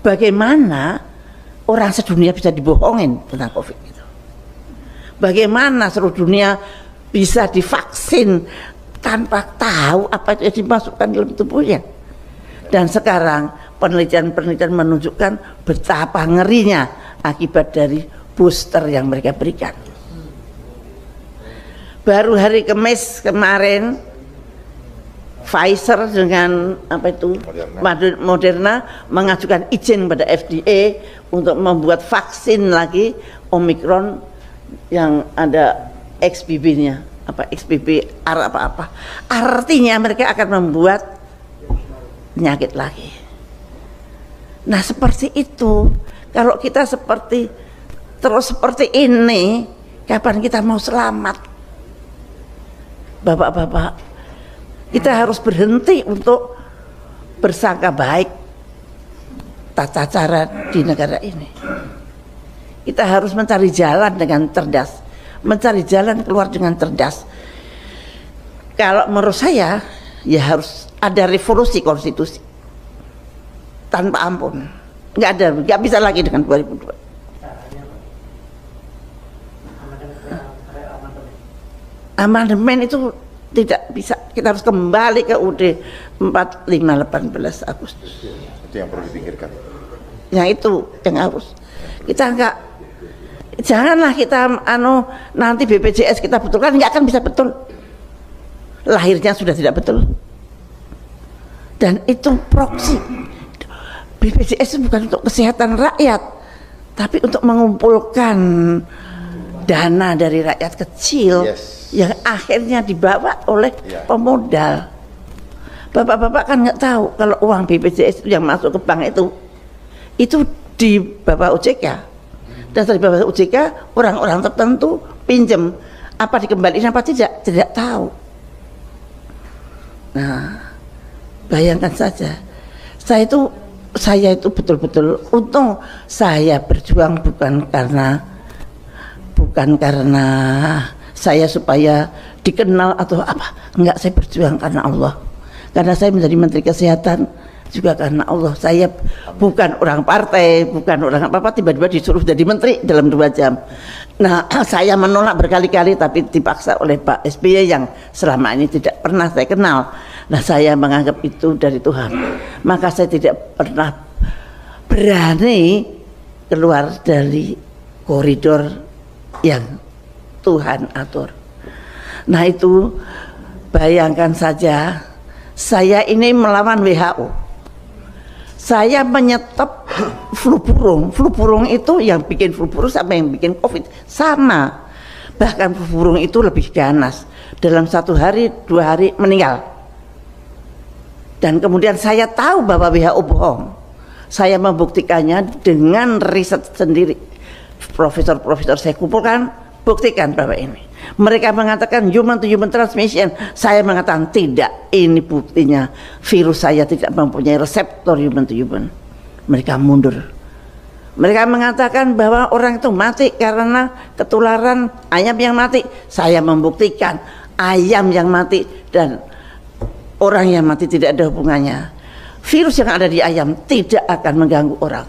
bagaimana orang sedunia bisa dibohongin tentang COVID itu. Bagaimana seluruh dunia bisa divaksin tanpa tahu apa itu yang dimasukkan dalam tubuhnya. Dan sekarang penelitian-penelitian menunjukkan betapa ngerinya akibat dari booster yang mereka berikan. Baru hari Kamis kemarin Pfizer dengan Moderna mengajukan izin pada FDA untuk membuat vaksin lagi Omicron yang ada XBB-nya, XBB apa. Artinya mereka akan membuat penyakit lagi. Nah, seperti itu. Kalau kita terus seperti ini, kapan kita mau selamat? Bapak-bapak, kita harus berhenti untuk bersangka baik tata cara di negara ini. Kita harus mencari jalan dengan cerdas, mencari jalan keluar dengan cerdas. Kalau menurut saya, ya harus ada revolusi konstitusi tanpa ampun. Nggak bisa lagi dengan 2002. Amandemen itu tidak bisa, kita harus kembali ke UUD 45 18 Agustus. Itu yang perlu dipikirkan. Yang itu yang harus. Kita janganlah kita nanti BPJS kita betulkan, nggak akan bisa betul. Lahirnya sudah tidak betul. Dan itu proksi. BPJS itu bukan untuk kesehatan rakyat, tapi untuk mengumpulkan dana dari rakyat kecil yang akhirnya dibawa oleh pemodal. Bapak-bapak kan nggak tahu kalau uang BPJS yang masuk ke bank itu di bawah OJK, dan dari bawah OJK orang-orang tertentu pinjam, apa dikembalikan apa tidak tahu. Nah, bayangkan saja, saya itu betul-betul untung saya berjuang bukan karena saya supaya dikenal atau apa, enggak, saya berjuang karena Allah. Karena saya menjadi Menteri Kesehatan juga karena Allah. Saya bukan orang partai, bukan orang apa-apa, tiba-tiba disuruh jadi menteri dalam 2 jam. Nah, saya menolak berkali-kali tapi dipaksa oleh Pak SBY yang selama ini tidak pernah saya kenal. Nah, saya menganggap itu dari Tuhan. Maka saya tidak pernah berani keluar dari koridor yang Tuhan atur. Nah, itu bayangkan saja, saya ini melawan WHO. Saya menyetop flu burung. Flu burung itu yang bikin flu burung sama yang bikin COVID sama. Bahkan flu burung itu lebih ganas. Dalam 1 hari, 2 hari meninggal. Dan kemudian saya tahu bahwa WHO bohong. Saya membuktikannya dengan riset sendiri. Profesor-profesor saya kumpulkan, buktikan bahwa ini. Mereka mengatakan human to human transmission, saya mengatakan tidak, ini buktinya virus saya tidak mempunyai reseptor human to human. Mereka mundur. Mereka mengatakan bahwa orang itu mati karena ketularan ayam yang mati. Saya membuktikan ayam yang mati dan orang yang mati tidak ada hubungannya. Virus yang ada di ayam tidak akan mengganggu orang.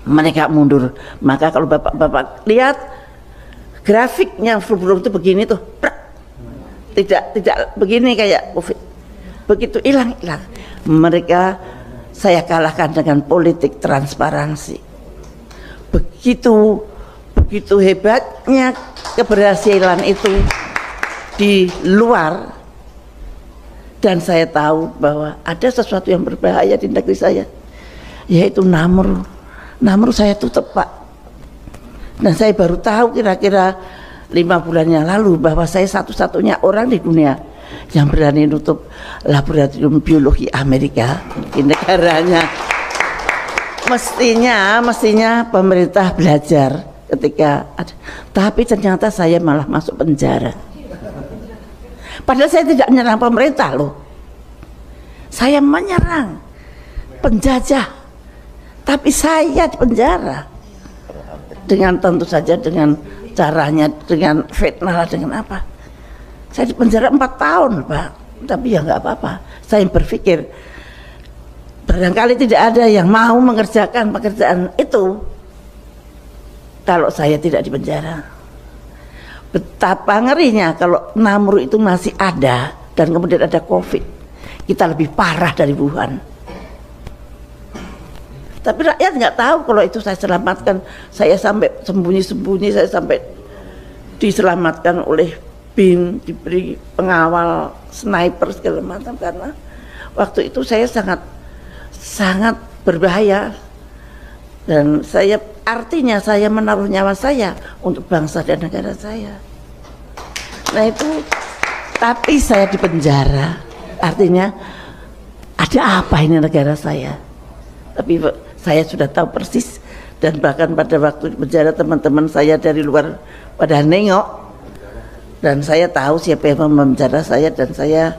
Mereka mundur. Maka kalau bapak-bapak lihat grafiknya flu burung itu begini tuh, tidak begini kayak COVID. Begitu hilang. Mereka saya kalahkan dengan politik transparansi. Begitu hebatnya keberhasilan itu di luar. Dan saya tahu bahwa ada sesuatu yang berbahaya di negeri saya, yaitu Namur saya tutup, Pak. Dan saya baru tahu kira-kira 5 bulan yang lalu bahwa saya satu-satunya orang di dunia yang berani nutup laboratorium biologi Amerika di negaranya. Mestinya pemerintah belajar ketika ada, tapi ternyata saya malah masuk penjara. Padahal saya tidak menyerang pemerintah loh. Saya menyerang penjajah. Tapi saya di penjara. Dengan tentu saja dengan caranya, dengan fitnah, dengan apa. Saya di penjara 4 tahun, Pak. Tapi ya nggak apa-apa. Saya berpikir barangkali tidak ada yang mau mengerjakan pekerjaan itu kalau saya tidak di penjara. Betapa ngerinya kalau Namru itu masih ada dan kemudian ada COVID, kita lebih parah dari Wuhan. Tapi rakyat nggak tahu kalau itu saya selamatkan. Saya sampai sembunyi-sembunyi, saya sampai diselamatkan oleh BIN, diberi pengawal, sniper segala macam, karena waktu itu saya sangat berbahaya. Dan saya artinya saya menaruh nyawa saya untuk bangsa dan negara saya. Nah itu, tapi saya di penjara, artinya ada apa ini negara saya? Tapi saya sudah tahu persis, dan bahkan pada waktu di penjara teman-teman saya dari luar pada nengok, dan saya tahu siapa yang memenjara saya, dan saya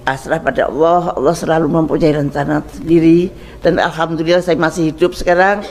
pasrah pada Allah. Allah selalu mempunyai rencana sendiri, dan alhamdulillah saya masih hidup sekarang.